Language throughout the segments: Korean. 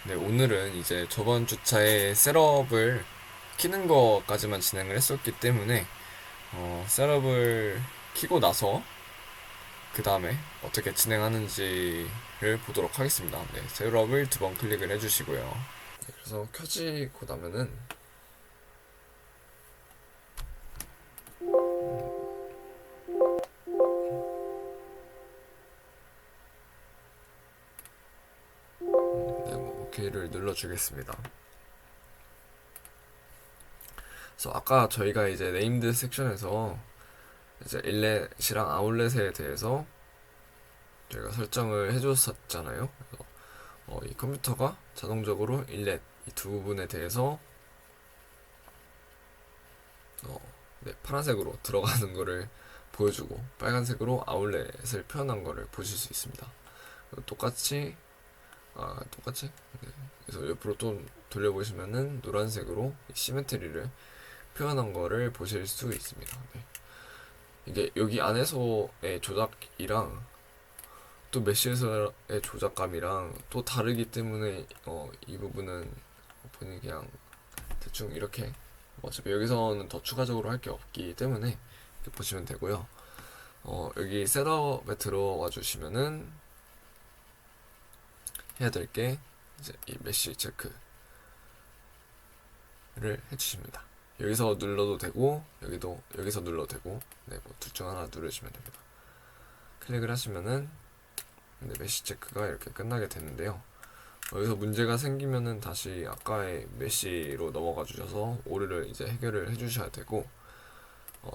네, 오늘은 이제 저번 주차에 셋업을 키는 것까지만 진행을 했었기 때문에 셋업을 키고 나서 그 다음에 어떻게 진행하는지를 보도록 하겠습니다. 네, 셋업을 두 번 클릭을 해주시고요. 네, 그래서 켜지고 나면은 네, 뭐 OK를 눌러주겠습니다. 그래서 아까 저희가 이제 네임드 섹션에서 이제 인렛이랑 아웃렛에 대해서 저희가 설정을 해줬었잖아요. 그래서 이 컴퓨터가 자동적으로 인렛 이 두 부분에 대해서 네, 파란색으로 들어가는 거를 보여주고 빨간색으로 아울렛을 표현한 거를 보실 수 있습니다. 똑같이 똑같이 네. 그래서 옆으로 좀 돌려보시면은 노란색으로 시메트리를 표현한 거를 보실 수 있습니다. 네. 이게 여기 안에서의 조작이랑 또 메시에서의 조작감이랑 또 다르기 때문에 이 부분은 본인이 그냥 대충 이렇게 어차피 여기서는 더 추가적으로 할 게 없기 때문에 이렇게 보시면 되고요. 여기 셋업에 들어와 주시면은 해야 될 게 이제 이 메시 체크를 해주십니다. 여기서 눌러도 되고 여기서 눌러도 되고 네, 뭐 둘 중 하나 누르시면 됩니다. 클릭을 하시면은 네, 메시 체크가 이렇게 끝나게 되는데요. 여기서 문제가 생기면은 다시 아까의 메시로 넘어가 주셔서 오류를 이제 해결을 해주셔야 되고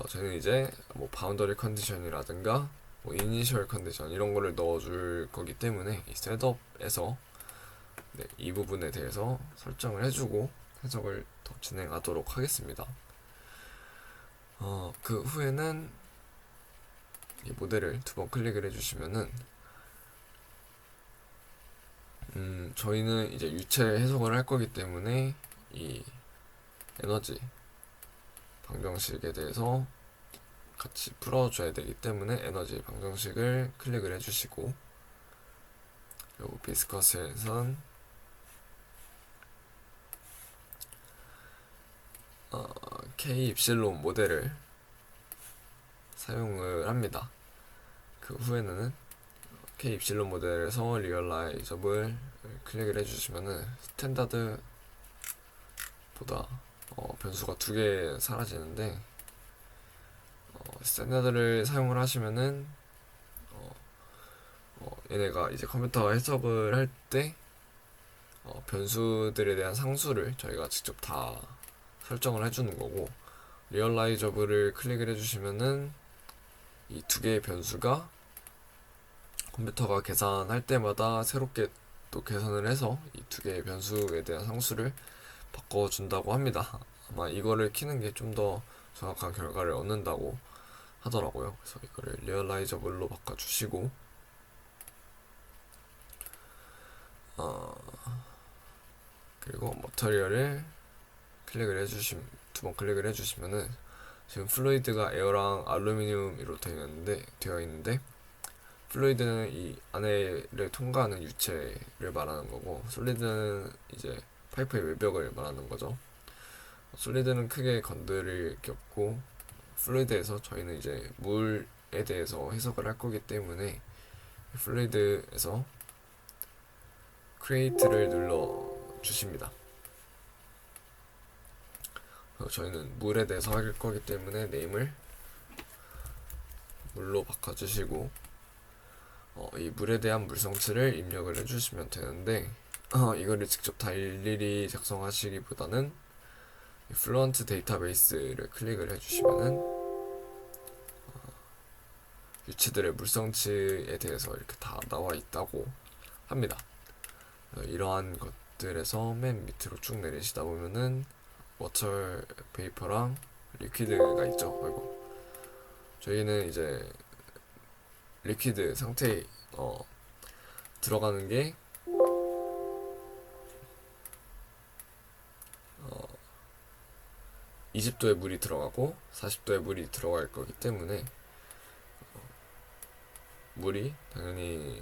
저는 이제 뭐 바운더리 컨디션이라든가 뭐 이니셜 컨디션 이런 거를 넣어줄 거기 때문에 이 셋업에서 네, 이 부분에 대해서 설정을 해주고 해석을 더 진행하도록 하겠습니다. 그 후에는 이 모델을 두 번 클릭을 해주시면은 저희는 이제 유체 해석을 할 거기 때문에 이 에너지 방정식에 대해서 같이 풀어줘야 되기 때문에 에너지 방정식을 클릭을 해주시고 그리고 비스커스에선 K 입실론 모델을 사용을 합니다. 그 후에는 K 입실론 모델에서 리얼라이저블 클릭을 해주시면은 스탠다드보다 변수가 두 개 사라지는데 스탠다드를 사용을 하시면은 얘네가 이제 컴퓨터 해석을 할 때 변수들에 대한 상수를 저희가 직접 다 설정을 해주는 거고 리얼라이저블을 클릭을 해주시면은 이 두 개의 변수가 컴퓨터가 계산할 때마다 새롭게 또 계산을 해서 이 두 개의 변수에 대한 상수를 바꿔준다고 합니다. 아마 이거를 키는 게 좀 더 정확한 결과를 얻는다고 하더라고요. 그래서 이거를 리얼라이저블로 바꿔주시고 그리고 머터리얼을 클릭을 해주심 두 번 클릭을 해주시면은 지금 플루이드가 에어랑 알루미늄으로 되어 있는데 플루이드는 이 안에를 통과하는 유체를 말하는 거고 솔리드는 이제 파이프의 외벽을 말하는 거죠. 솔리드는 크게 건드릴 게 없고 플루이드에서 저희는 이제 물에 대해서 해석을 할 거기 때문에 플루이드에서 크리에이트를 눌러 주십니다. 저희는 물에 대해서 할 거기 때문에 네임을 물로 바꿔주시고 이 물에 대한 물성치를 입력을 해주시면 되는데 이거를 직접 다 일일이 작성하시기보다는 플루언트 데이터베이스를 클릭을 해주시면은 유치들의 물성치에 대해서 이렇게 다 나와 있다고 합니다. 이러한 것들에서 맨 밑으로 쭉 내리시다 보면은 워터 베이퍼랑 리퀴드가 있죠. 아이고. 저희는 이제 리퀴드 상태에 들어가는 게 20도의 물이 들어가고 40도의 물이 들어갈 거기 때문에 물이 당연히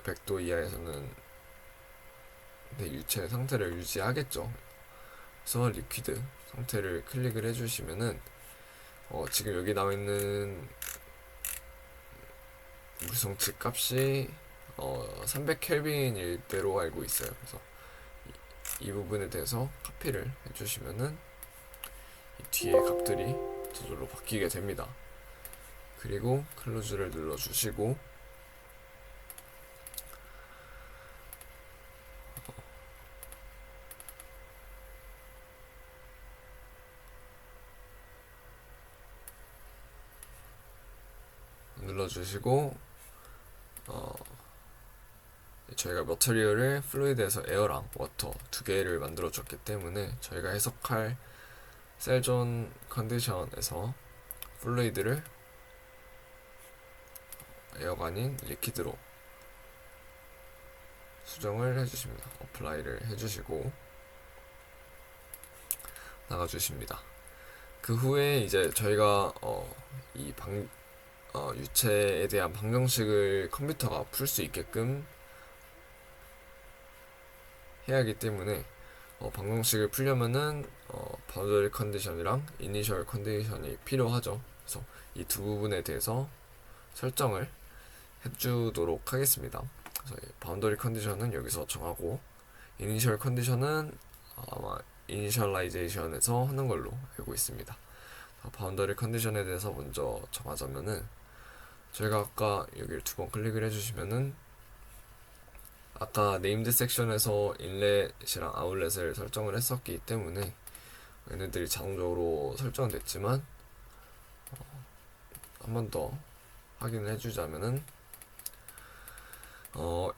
100도 이하에서는 내 유체 상태를 유지하겠죠. 그래서 리퀴드 상태를 클릭을 해주시면은 지금 여기 나와 있는 물성치 값이 300켈빈일 대로 알고 있어요. 그래서 이 부분에 대해서 카피를 해주시면은 이 뒤에 값들이 저절로 바뀌게 됩니다. 그리고 클로즈를 눌러주시고 눌러주시고 저희가 머터리얼을 플루이드에서 에어랑 워터 두 개를 만들어 줬기 때문에 저희가 해석할 셀존 컨디션에서 플루이드를 에어가 아닌 리퀴드로 수정을 해주십니다. 어플라이를 해주시고 나가주십니다. 그 후에 이제 저희가 유체에 대한 방정식을 컴퓨터가 풀 수 있게끔 해야 하기 때문에 방정식을 풀려면은 바운더리 컨디션이랑 이니셜 컨디션이 필요하죠. 그래서 이 두 부분에 대해서 설정을 해주도록 하겠습니다. 그래서 바운더리 컨디션은 여기서 정하고 이니셜 컨디션은 아마 이니셜라이제이션에서 하는 걸로 알고 있습니다. 바운더리 컨디션에 대해서 먼저 정하자면은 저희가 아까 여기를 두 번 클릭을 해주시면은 아까 네임드 섹션에서 인렛이랑 아웃렛을 설정을 했었기 때문에 얘네들이 자동적으로 설정은 됐지만 한 번 더 확인을 해주자면은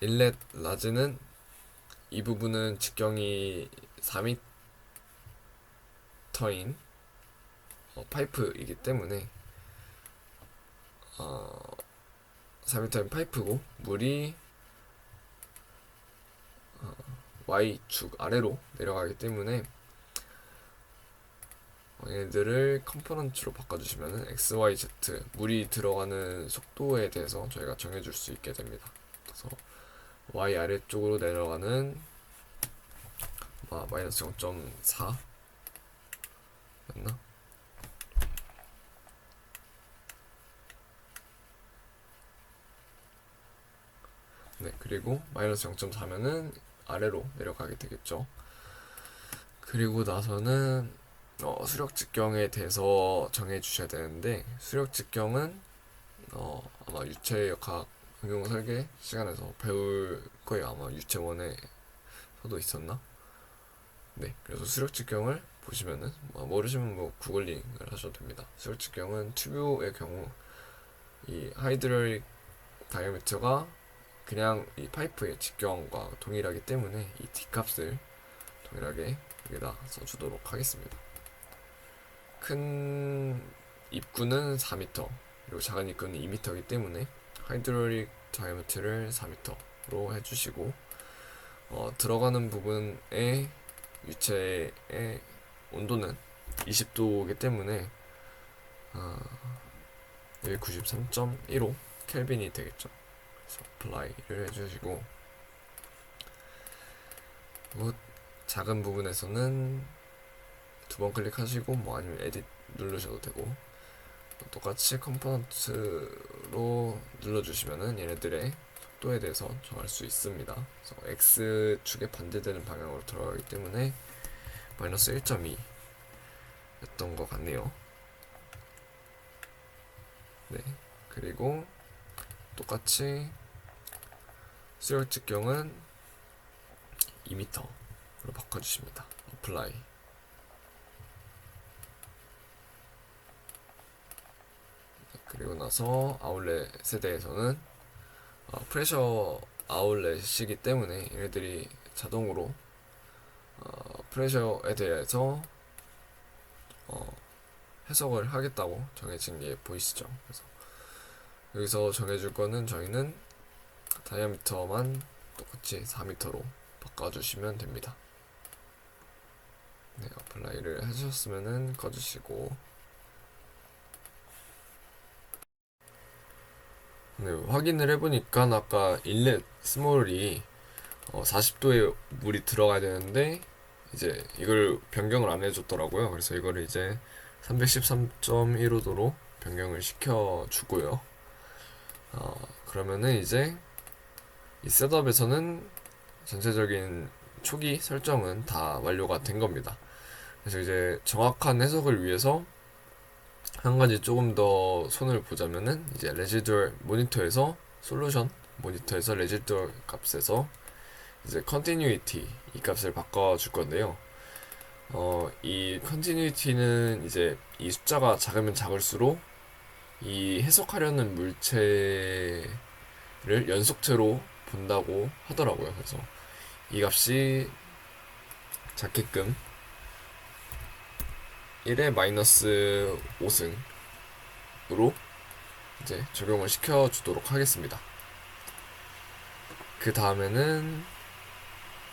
인렛 라지는 이 부분은 직경이 4m인 파이프이기 때문에 4m인 파이프고 물이 Y축 아래로 내려가기 때문에 얘들을 컴포넌트로 바꿔주시면 X, Y, Z 물이 들어가는 속도에 대해서 저희가 정해줄 수 있게 됩니다. 그래서 Y 아래쪽으로 내려가는 마이너스 0.4 였나? 네, 그리고 마이너스 0.4면은 아래로 내려가게 되겠죠. 그리고 나서는 수력 직경에 대해서 정해 주셔야 되는데 수력 직경은 아마 유체역학 응용 설계 시간에서 배울 거예요. 아마 유체원에서도 있었나? 네, 그래서 수력 직경을 보시면은 모르시면 구글링을 하셔도 됩니다. 수력 직경은 튜브의 경우 이 하이드롤릭 다이아미터가 그냥 이 파이프의 직경과 동일하기 때문에 이 D값을 동일하게 여기다 써주도록 하겠습니다. 큰 입구는 4m 그리고 작은 입구는 2m이기 때문에 하이드롤릭 다이아미터를 4m로 해주시고 들어가는 부분의 유체의 온도는 20도이기 때문에 여기 93.15 켈빈이 되겠죠. 그래서 어플라이를 해주시고 작은 부분에서는 두 번 클릭하시고 아니면 에딧 누르셔도 되고 똑같이 컴포넌트로 눌러주시면은 얘네들의 속도에 대해서 정할 수 있습니다. 그래서 X축에 반대되는 방향으로 들어가기 때문에 마이너스 1.2 였던 것 같네요. 네, 그리고 똑같이 수열 직경은 2m로 바꿔주십니다. 어플라이. 그리고 나서 아울렛에 대해서는 프레셔 아울렛이기 때문에 얘네들이 자동으로 프레셔에 대해서 해석을 하겠다고 정해진 게 보이시죠? 그래서 여기서 정해줄 거는 저희는 다이아미터만 똑같이 4m로 바꿔주시면 됩니다. 네, 어플라이를 해주셨으면은 꺼주시고 네, 확인을 해보니까 아까 인렛 스몰이 40도에 물이 들어가야 되는데 이제 이걸 변경을 안 해줬더라고요. 그래서 이거를 이제 313.15도로 변경을 시켜주고요. 그러면은 이제 이 셋업에서는 전체적인 초기 설정은 다 완료가 된 겁니다. 그래서 이제 정확한 해석을 위해서 한 가지 조금 더 손을 보자면은 이제 레지듀얼 모니터에서 솔루션 모니터에서 레지듀얼 값에서 이제 컨티뉴이티 이 값을 바꿔줄 건데요. 이 컨티뉴이티는 이제 이 숫자가 작으면 작을수록 이 해석하려는 물체를 연속체로 본다고 하더라고요. 그래서 이 값이 작게끔 1에 마이너스 5승으로 이제 적용을 시켜주도록 하겠습니다. 그 다음에는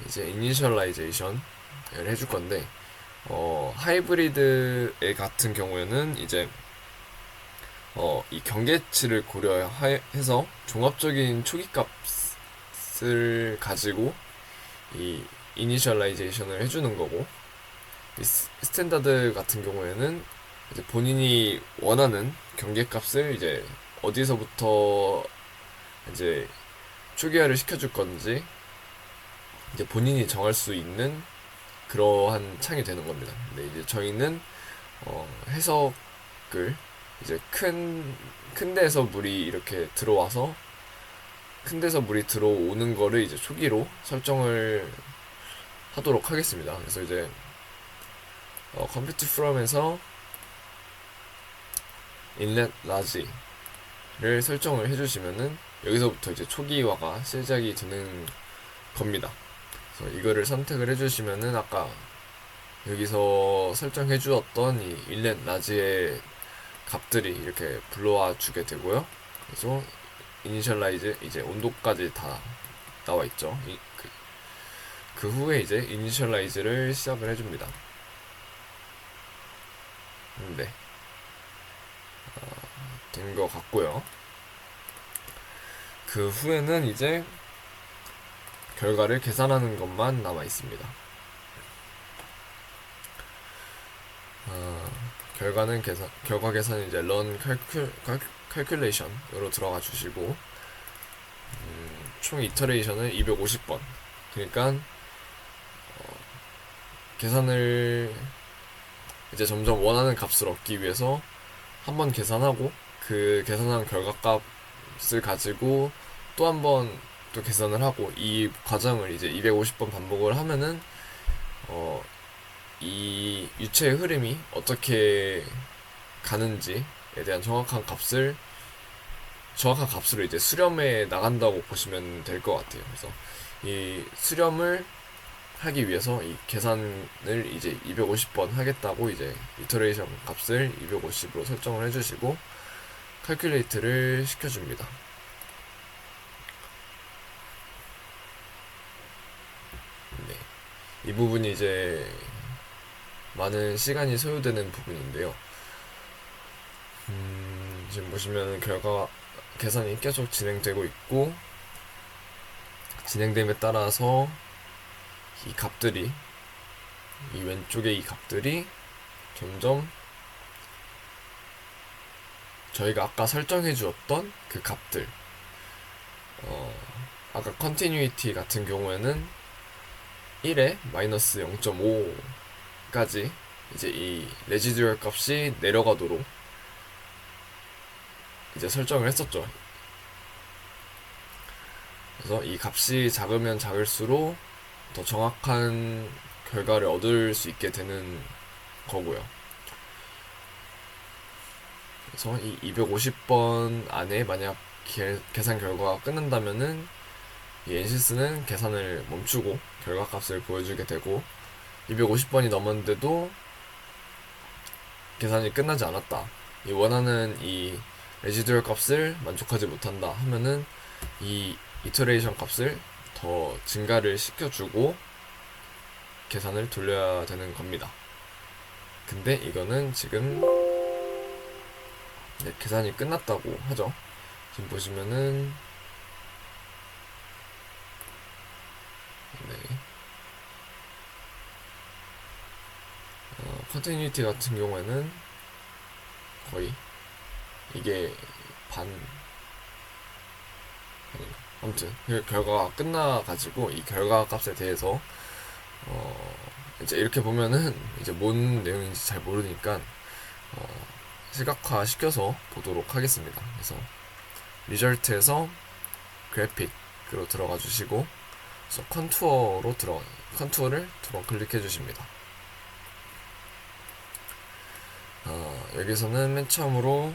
이제 이니셜라이제이션을 해줄 건데 하이브리드 같은 경우에는 이제 이 경계치를 고려해서 종합적인 초기 값을 가지고 이 이니셜라이제이션을 해주는 거고, 이 스탠다드 같은 경우에는 이제 본인이 원하는 경계값을 이제 어디서부터 이제 초기화를 시켜줄 건지 이제 본인이 정할 수 있는 그러한 창이 되는 겁니다. 근데 이제 저희는 해석을 이제 큰 데에서 물이 이렇게 들어와서 큰 데서 물이 들어오는 거를 이제 초기로 설정을 하도록 하겠습니다. 그래서 이제 컴퓨트 프롬에서 인렛 라지를 설정을 해주시면은 여기서부터 이제 초기화가 시작이 되는 겁니다. 그래서 이거를 선택을 해주시면은 아까 여기서 설정해 주었던 이 인렛 라지의 값들이 이렇게 불러와 주게 되고요. 그래서 이니셜라이즈 이제 온도까지 다 나와 있죠. 그 후에 이제 이니셜라이즈를 시작을 해줍니다. 네, 된 것 같고요. 그 후에는 이제 결과를 계산하는 것만 남아 있습니다. 결과 계산은 이제 run calculation으로 들어가 주시고, 총 이터레이션을 250번. 그러니까 계산을 이제 점점 원하는 값을 얻기 위해서 한번 계산하고 그 계산한 결과값을 가지고 또 한 번 또 계산을 하고, 이 과정을 이제 250번 반복을 하면은 이 유체의 흐름이 어떻게 가는지에 대한 정확한 값으로 이제 수렴해 나간다고 보시면 될 것 같아요. 그래서 이 수렴을 하기 위해서 이 계산을 이제 250번 하겠다고 이제 이터레이션 값을 250으로 설정을 해주시고 칼큘레이트를 시켜줍니다. 네, 이 부분이 이제 많은 시간이 소요되는 부분인데요. 지금 보시면 결과 계산이 계속 진행되고 있고, 진행됨에 따라서 이 값들이, 이 왼쪽에 이 값들이 점점 저희가 아까 설정해 주었던 그 값들, 아까 컨티뉴이티 같은 경우에는 1에 마이너스 0.5까지 이제 이 레지듀얼 값이 내려가도록 이제 설정을 했었죠. 그래서 이 값이 작으면 작을수록 더 정확한 결과를 얻을 수 있게 되는 거고요. 그래서 이 250번 안에 만약 계산 결과가 끝난다면은 이 NCS는 계산을 멈추고 결과값을 보여주게 되고, 250번이 넘었는데도 계산이 끝나지 않았다, 이 원하는 이 레지듀얼 값을 만족하지 못한다 하면은 이 이터레이션 값을 더 증가를 시켜주고 계산을 돌려야 되는 겁니다. 근데 이거는 지금 계산이 끝났다고 하죠. 지금 보시면은 컨티뉴이티 같은 경우에는 거의 이게 아무튼 그 결과가 끝나가지고 이 결과 값에 대해서 이제 이렇게 보면은 이제 뭔 내용인지 잘 모르니까 시각화 시켜서 보도록 하겠습니다. 그래서 리절트에서 그래픽으로 들어가 주시고, 그래서 컨투어를 두 번 클릭해 주십니다. 여기서는 맨 처음으로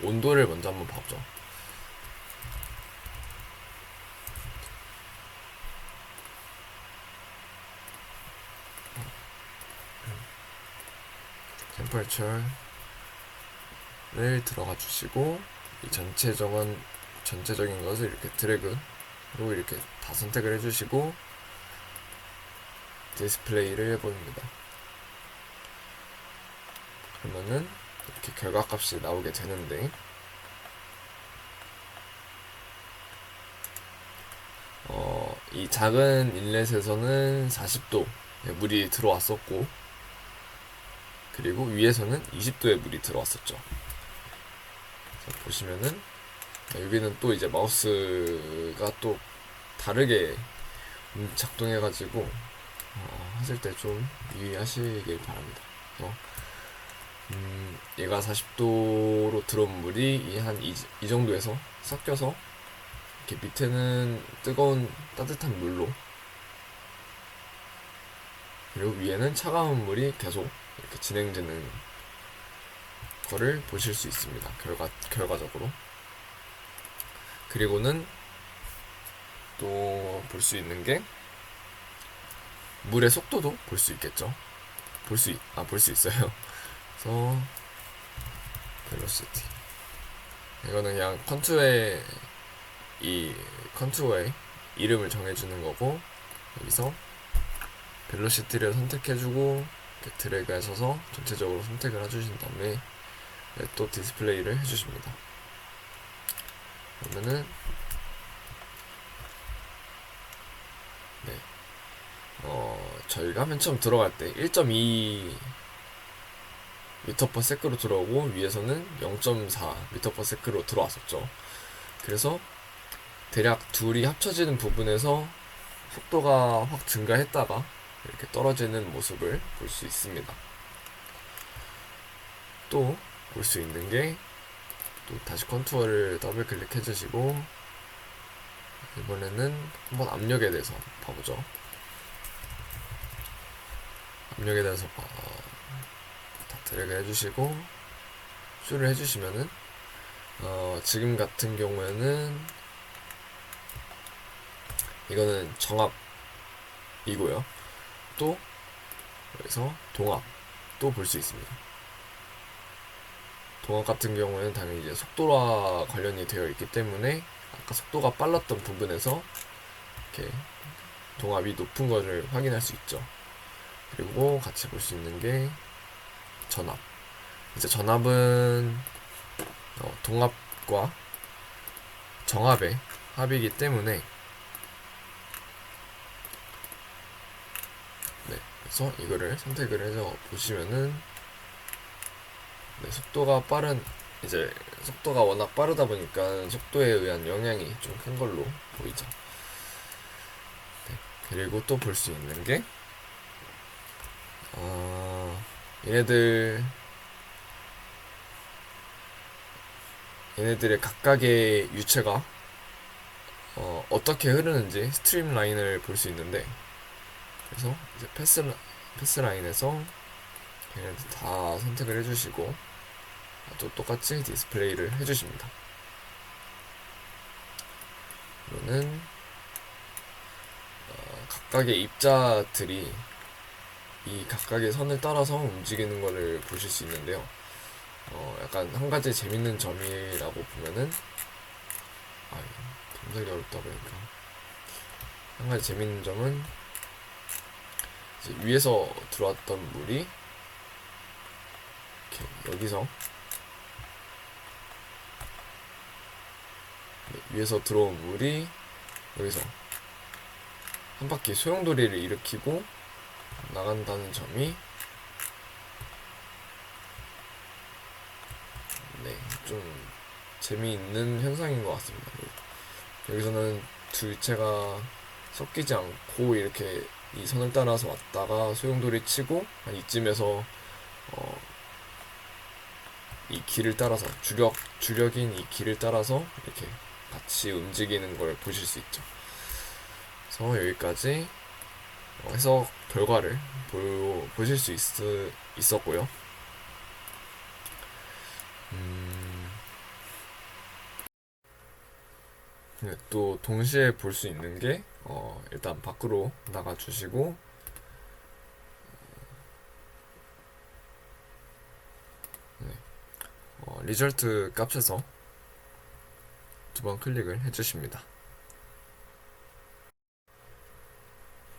온도를 먼저 한번 봐보죠. 템퍼레처를 들어가 주시고, 이 전체적인 것을 이렇게 드래그로 이렇게 다 선택을 해주시고 디스플레이를 해봅니다. 그러면은 이렇게 결과값이 나오게 되는데, 이 작은 인렛에서는 40도에 물이 들어왔었고, 그리고 위에서는 20도에 물이 들어왔었죠. 그래서 보시면은 여기는 또 이제 마우스가 또 다르게 작동해가지고 하실 때 좀 유의하시길 바랍니다. 그래서 얘가 40도로 들어온 물이 한 이 정도에서 섞여서 이렇게 밑에는 뜨거운 따뜻한 물로, 그리고 위에는 차가운 물이 계속 이렇게 진행되는 거를 보실 수 있습니다. 결과적으로. 그리고는 또 볼 수 있는 게 물의 속도도 볼 수 있겠죠. 볼 수 있어요. 그래서 벨로시티, 이거는 그냥 컨투어에 이름을 정해주는 거고, 여기서 벨로시티를 선택해주고 이렇게 드래그 하셔서 전체적으로 선택을 해주신 다음에 또 디스플레이를 해주십니다. 그러면은 저희가 맨 처음 들어갈 때 1.2 m/s로 들어오고 위에서는 0.4 m/s로 들어왔었죠. 그래서 대략 둘이 합쳐지는 부분에서 속도가 확 증가했다가 이렇게 떨어지는 모습을 볼 수 있습니다. 또 볼 수 있는 게, 또 다시 컨투어를 더블 클릭해 주시고 이번에는 한번 압력에 대해서 봐보죠. 압력에 대해서 다 드래그 해주시고 슈를 해주시면은 지금 같은 경우에는 이거는 정압이고요. 또 여기서 동압도 볼 수 있습니다. 동압 같은 경우에는 당연히 이제 속도와 관련이 되어 있기 때문에 아까 속도가 빨랐던 부분에서 이렇게 동압이 높은 것을 확인할 수 있죠. 그리고 같이 볼 수 있는 게 전압. 이제 전압은 동압과 정압의 합이기 때문에, 그래서 이거를 선택을 해서 보시면은 속도가 워낙 빠르다 보니까 속도에 의한 영향이 좀 큰 걸로 보이죠. 그리고 또 볼 수 있는 게 얘네들의 각각의 유체가 어떻게 흐르는지 스트림 라인을 볼 수 있는데, 그래서 이제 패스 라인에서 걔네들 다 선택을 해주시고 또 똑같이 디스플레이를 해주십니다. 그러면 각각의 입자들이 이 각각의 선을 따라서 움직이는 것을 보실 수 있는데요. 약간 한 가지 재밌는 점이라고 보면은, 검색이 어렵다 보니까 한 가지 재밌는 점은 이제 위에서 들어왔던 물이 이렇게 여기서 위에서 들어온 물이 여기서 한 바퀴 소용돌이를 일으키고 나간다는 점이 네, 좀 재미있는 현상인 것 같습니다. 여기서는 두 입체가 섞이지 않고 이렇게 이 선을 따라서 왔다가 소용돌이 치고 한 이쯤에서 이 길을 따라서 주력인 이 길을 따라서 이렇게 같이 움직이는 걸 보실 수 있죠. 그래서 여기까지 해석 결과를 보실 수 있었고요. 네, 또 동시에 볼 수 있는 게 일단 밖으로 나가 주시고 리절트 값에서 두 번 클릭을 해주십니다.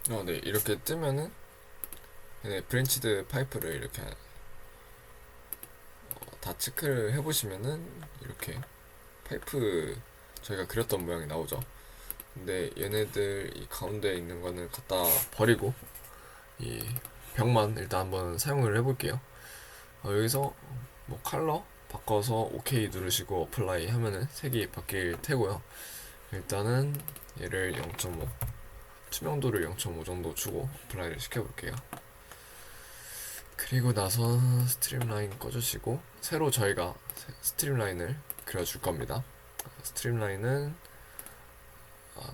네, 이렇게 뜨면은 네, 브랜치드 파이프를 이렇게 다 체크를 해보시면은 이렇게 파이프 저희가 그렸던 모양이 나오죠. 근데 얘네들 이 가운데 있는 거는 갖다 버리고 이 벽만 일단 한번 사용을 해볼게요. 여기서 뭐 컬러 바꿔서 OK 누르시고 어플라이 하면은 색이 바뀔 테고요. 일단은 얘를 0.5 투명도를 0.5 정도 주고 어플라이를 시켜볼게요. 그리고 나서 스트림라인 꺼주시고 새로 저희가 스트림라인을 그려줄 겁니다. 스트림라인은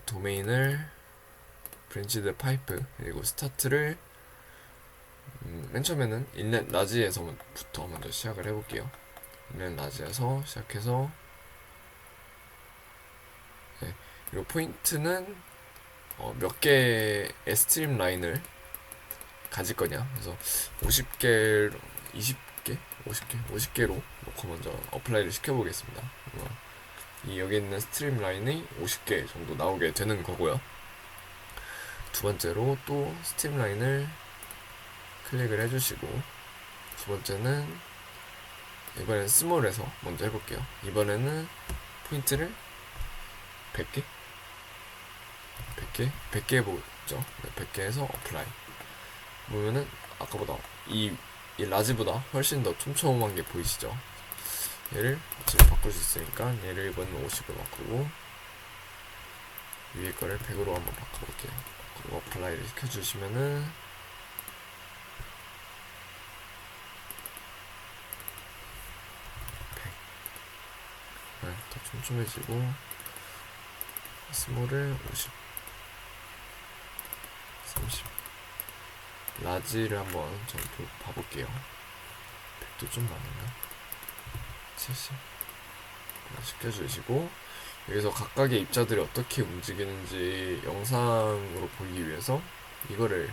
도메인을 브랜치드 파이프 그리고 스타트를 맨 처음에는 인렛 라지에서부터 먼저 시작을 해볼게요. 인렛 라지에서 시작해서 네, 그리고 포인트는 몇 개의 스트림 라인을 가질 거냐. 그래서 50개, 20개, 50개로 놓고 먼저 어플라이를 시켜보겠습니다. 이 여기 있는 스트림 라인이 50개 정도 나오게 되는 거고요. 두 번째로 또 스트림 라인을 클릭을 해주시고 두 번째는 이번엔 스몰에서 먼저 해볼게요. 이번에는 포인트를 100개? 100개 해보죠. 100개 해서 어플라이. 보면은 아까보다 이 라지보다 훨씬 더 촘촘한 게 보이시죠? 얘를 지금 바꿀 수 있으니까 얘를 이번엔 50으로 바꾸고 위에 거를 100으로 한번 바꿔볼게요. 그리고 어플라이를 시켜주시면은 더 촘촘해지고 스몰을 50 30 라지를 한번 좀 봐볼게요. 100도 좀 많은가? 70 시켜주시고 여기서 각각의 입자들이 어떻게 움직이는지 영상으로 보기 위해서 이거를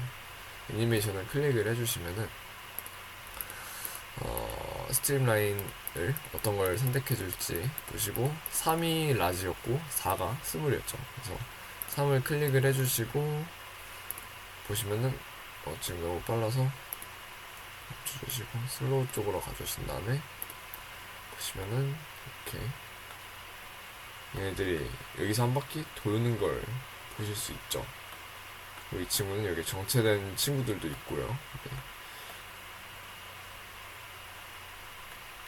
애니메이션을 클릭을 해주시면은 스트림라인을 어떤 걸 선택해 줄지 보시고 3이 라지였고 4가 스몰이었죠. 그래서 3을 클릭을 해주시고 보시면은 지금 너무 빨라서 멈춰주시고 슬로우 쪽으로 가주신 다음에 보시면은 이렇게 얘네들이 여기서 한 바퀴 도는 걸 보실 수 있죠. 이 친구는 여기 정체된 친구들도 있고요. 네.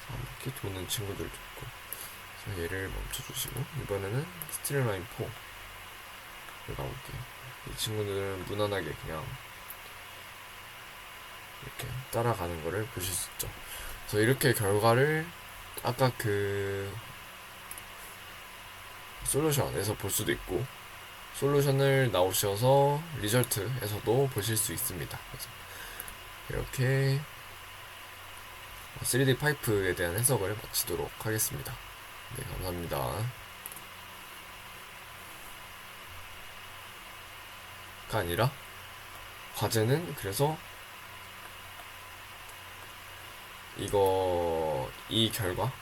한 바퀴 도는 친구들도 있고. 그래서 얘를 멈춰주시고 이번에는 스트림라인 4를 가볼게요. 이 친구들은 무난하게 그냥 이렇게 따라가는 거를 보실 수 있죠. 그래서 이렇게 결과를 아까 그 솔루션에서 볼 수도 있고 솔루션을 나오셔서 리절트에서도 보실 수 있습니다. 그래서 이렇게 3D 파이프에 대한 해석을 마치도록 하겠습니다. 네, 감사합니다. 가 아니라 과제는 그래서 이 결과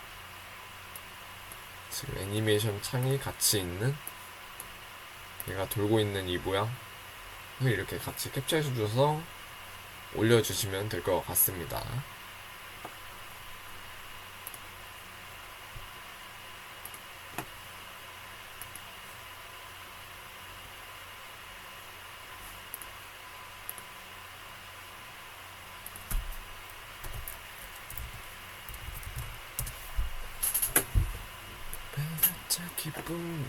지금 애니메이션 창이 같이 있는 얘가 돌고 있는 이 모양을 이렇게 같이 캡처해 주셔서 올려주시면 될 것 같습니다. 진짜 기쁨이야.